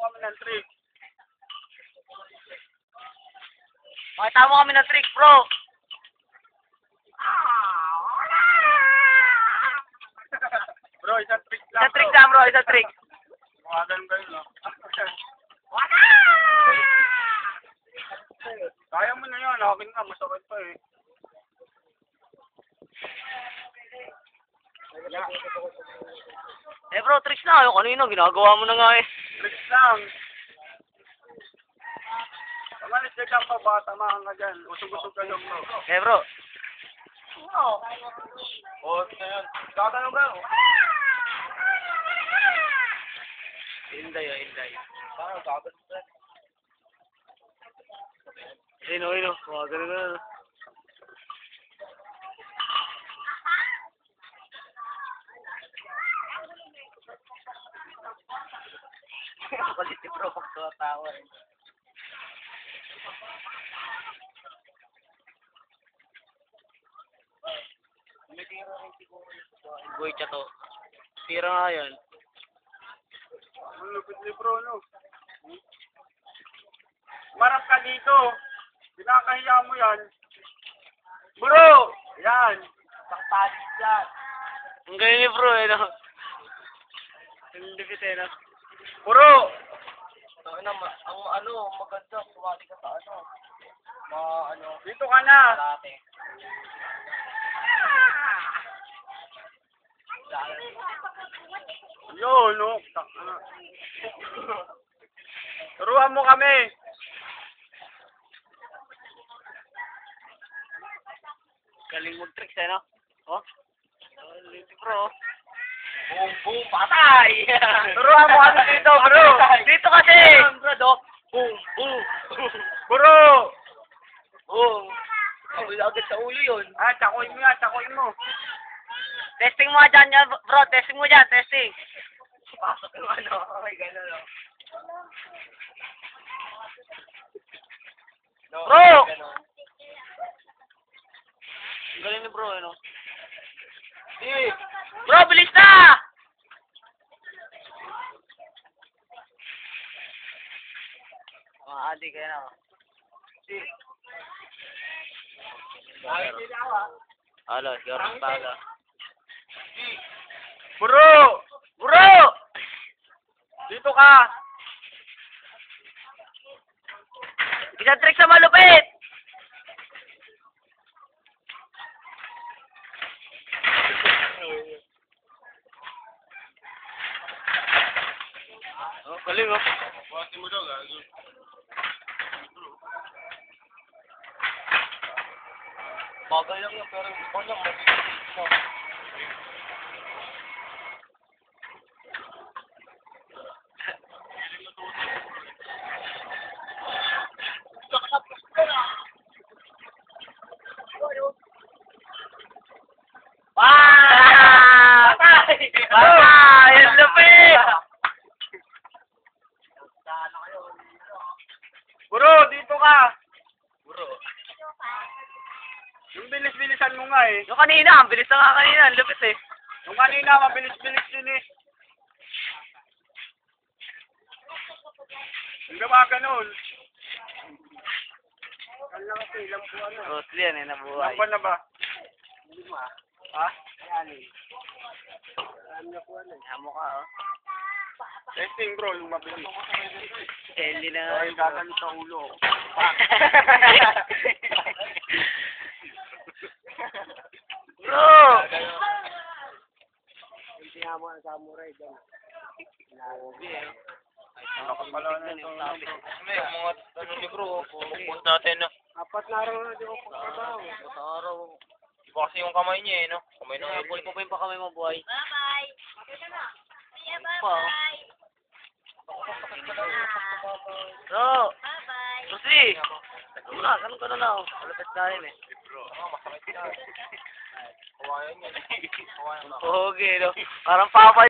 kami ng trick. Pakita mo kami ng trick, bro. Bro, isang trick lang. Isa trick lang, bro. Isa trick. Mga ganun kayo, no? Kaya mo na yun. Akin nga, masakit pa eh. Eh, bro, tricks na. Yung kanina, ginagawa mo na nga eh. Tricks lang. Kamalis na kang pa, baka tamahan ka dyan. Usog-usog ka lang, bro. Eh, bro. Oo, ito na yun. Kakano ba? Hinday, oh, hinday. Parang kakano ba? Ayun, ayun, oh. Mga ganun na. Kapalit si bro pag tawa eh. Boy, chato. Tira nga yan. Ang lupit ni bro, no? Marap ka dito. Pinakahiya mo yan. Bro! Yan. Saktalis yan. Ang galing ni bro eh, no? Ang lipit eh, no? Bro! Ang maganda, sumali ka sa Dito ka na. karate. Yo, no? Turuan mo kami. Galing mag-tricks eh, no? Oh? Lipit bro. Boom, boom, patay! Turuan mo kami dito, bro! Dito kasi! Bro, do. Boom, boom. Bro! Oh, kabul agad sa ulo yun. Ah, takoy mo yan, takoy mo. Testing mo dyan, bro. Testing mo dyan, testing. Pasok yung ano, okay, gano'n, no? No, Bro! gano'n. Ang galing ni bro, no? Di! Bro, bilis na! Mga adi kayo na. Di! Ay, hindi na ako, ah. Alo, yorong taga. Di! Bro! Bro! Dito ka! Isang trick sa malupit! Oh, galing oh. Buhatin mo daw, gago. Bagay lang yun, pero ikaw lang, mabilis mo. Ah! Patay! Patay! Ang lupit! Bro, dito ka! Bro. Yung bilis-bilisan mo nga eh. Yung kanina, ang bilis na nga kanina, ang lupit eh. Yung kanina, mabilis-bilis din eh. Yung gawa ganun. Kala kasi, ilang buwan na. Rosli yan eh, nabuhay. Ilang buwan na ba? 5. Ha? Hamo ka oh. Testing bro, yung mabilis. Hindi na nga. Ay, gagalit sa ulo. Bro! Hindi nga mo ang samurai dyan. Grabe eh. Ako pala na ito. May mga ano ni bro, pupunta natin no. 4 na araw na di ko pagkabaw. Sa araw. Iba kasi yung kamay niya eh, no? Kamay ng Buli ibon. mo pa yung pakamay mo, buhay. Bye-bye. Dito na. See Pa. bye-bye. Bro! Bye-bye. Rosli! Ganun ka na na oh. Malapit na rin eh. Kawayan niya. Kawayan na. Pogi no. Parang papa